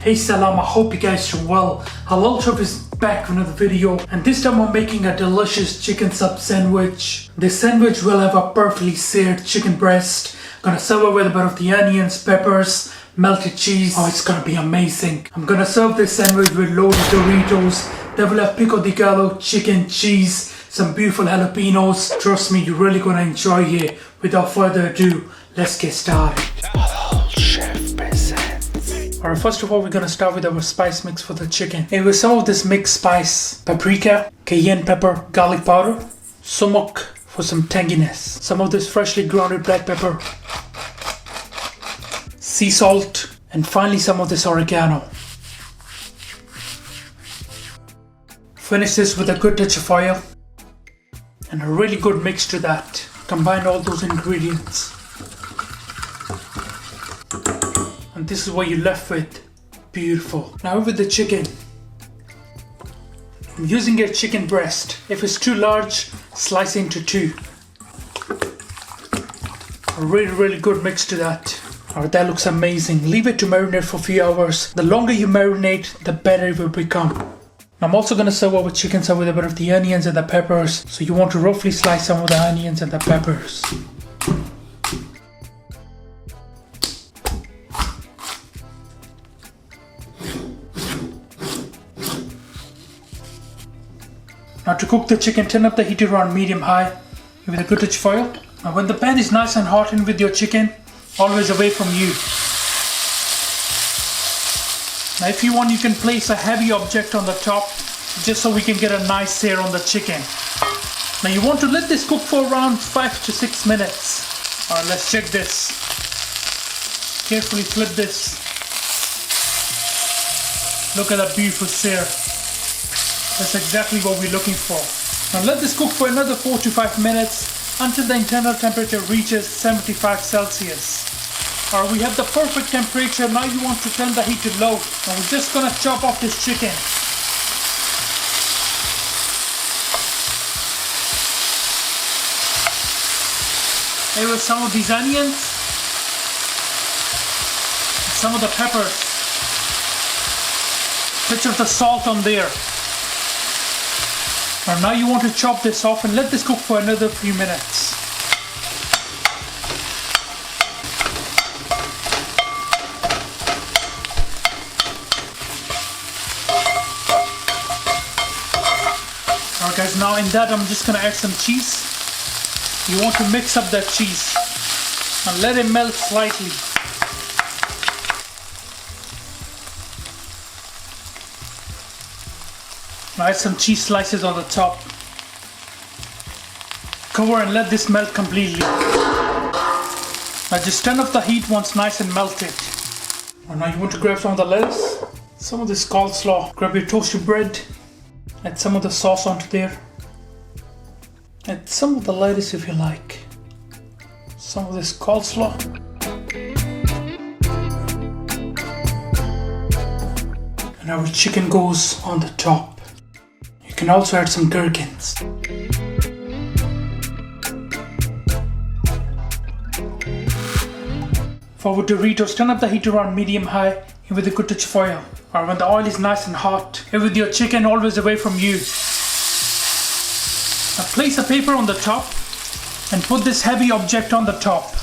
Hey Salam, I hope you guys are well. Halal Chef is back with another video, and this time I'm making a delicious chicken sub sandwich. This sandwich will have a perfectly seared chicken breast. Gonna serve it with a bit of the onions, peppers, melted cheese. Oh, it's gonna be amazing. I'm gonna serve this sandwich with loaded Doritos. They will have Pico de Gallo, chicken, cheese, some beautiful jalapenos. Trust me, you're really gonna enjoy it. Without further ado, let's get started. Halal Chef presents. Alright, first of all, we're gonna start with our spice mix for the chicken. And with some of this mixed spice, paprika, cayenne pepper, garlic powder, sumac for some tanginess, some of this freshly grounded black pepper, sea salt, and finally some of this oregano. Finish this with a good touch of oil and a really good mix to that. Combine all those ingredients. And this is what you're left with. Beautiful. Now with the chicken. I'm using a chicken breast. If it's too large, slice into two. A really good mix to that. Alright, that looks amazing. Leave it to marinate for a few hours. The longer you marinate, the better it will become. I'm also going to serve our chicken with a bit of the onions and the peppers. So you want to roughly slice some of the onions and the peppers. Now to cook the chicken, turn up the heat around medium-high with a good touch of oil. Now when the pan is nice and hot in with your chicken, always away from you. Now if you want, you can place a heavy object on the top just so we can get a nice sear on the chicken. Now you want to let this cook for around 5 to 6 minutes. Alright, let's check this. Carefully flip this. Look at that beautiful sear. That's exactly what we're looking for. Now let this cook for another 4 to 5 minutes until the internal temperature reaches 75 Celsius. Alright, we have the perfect temperature. Now you want to turn the heat to low. And we're just gonna chop off this chicken. Here are some of these onions, some of the peppers, touch of the salt on there. And now you want to chop this off and let this cook for another few minutes. Alright guys, now in that I'm just gonna add some cheese. You want to mix up that cheese and let it melt slightly. Now add some cheese slices on the top. Cover and let this melt completely. Now just turn off the heat once nice and melted. And now you want to grab some of the lettuce, some of this coleslaw, grab your toasted bread, add some of the sauce onto there. Add some of the lettuce if you like. Some of this coleslaw. And our chicken goes on the top. You can also add some gherkins. For our Doritos, turn up the heat around medium-high and with a good touch of oil. Or when the oil is nice and hot, and with your chicken always away from you. Now place a paper on the top and put this heavy object on the top.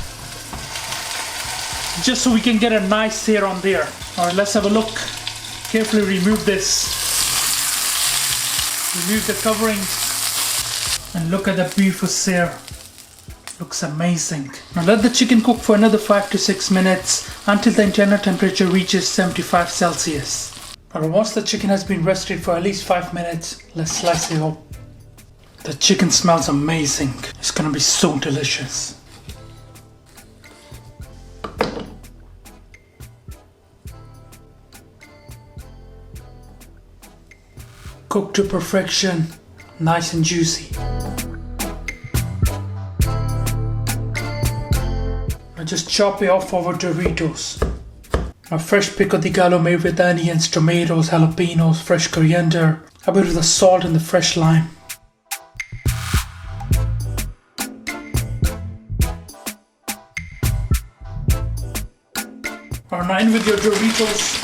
Just so we can get a nice sear on there. Alright, let's have a look. Carefully remove this. Remove the covering. And look at that beautiful sear. Looks amazing. Now let the chicken cook for another 5 to 6 minutes until the internal temperature reaches 75 Celsius. Alright, once the chicken has been rested for at least 5 minutes, let's slice it up. The chicken smells amazing. It's gonna be so delicious. Cooked to perfection, nice and juicy. Now just chop it off our Doritos. A fresh Pico de Gallo made with onions, tomatoes, jalapenos, fresh coriander, a bit of the salt and the fresh lime. Or 9 with your Doritos.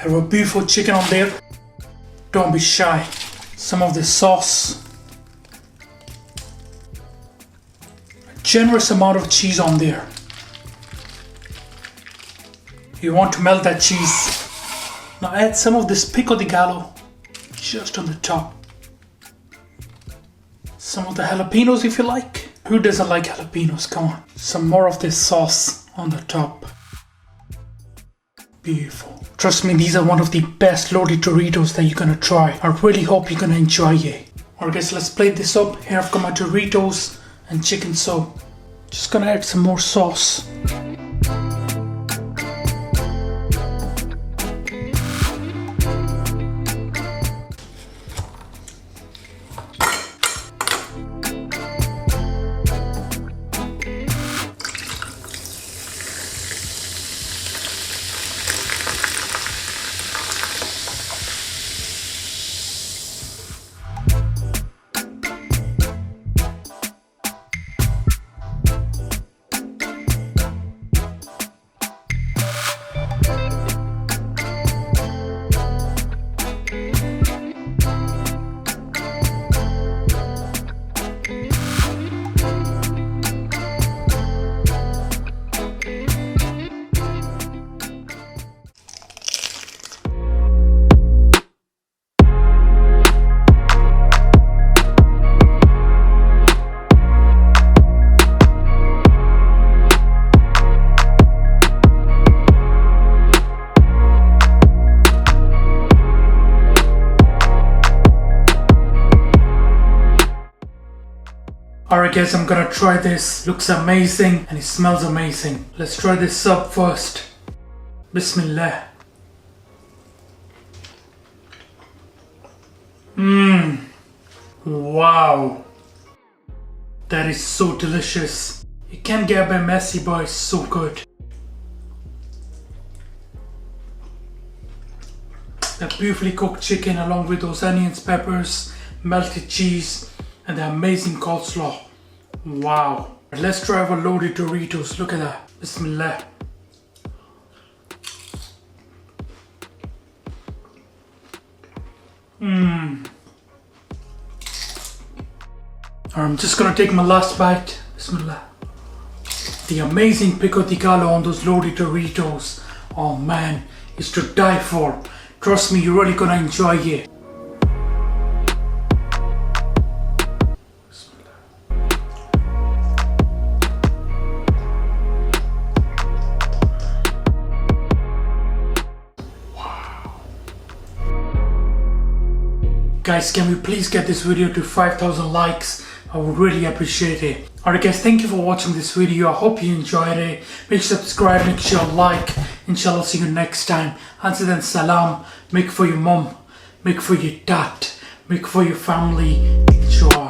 Have a beautiful chicken on there. Don't be shy. Some of the sauce. A generous amount of cheese on there. You want to melt that cheese. Now add some of this Pico de Gallo just on the top. Some of the jalapenos if you like. Who doesn't like jalapenos? Come on. Some more of this sauce on the top. Beautiful. Trust me, these are one of the best loaded Doritos that you're gonna try. I really hope you're gonna enjoy it. Alright guys, let's plate this up. Here I've got my Doritos and chicken sub. Just gonna add some more sauce. Alright guys, I'm gonna try this. Looks amazing and it smells amazing. Let's try this sub first. Bismillah. Wow. That is so delicious. It can get a bit messy but it's so good. That beautifully cooked chicken along with those onions, peppers, melted cheese and the amazing coleslaw. Wow. Let's try our loaded Doritos. Look at that. Bismillah. I'm just gonna take my last bite. Bismillah. The amazing Pico de Gallo on those loaded Doritos. Oh man, it's to die for. Trust me, you're really gonna enjoy it. Guys, can we please get this video to 5,000 likes? I would really appreciate it. Alright guys, thank you for watching this video. I hope you enjoyed it. Make sure to subscribe, make sure you like. Inshallah, see you next time. Until then, salam. Make for your mom. Make for your dad. Make for your family. Enjoy.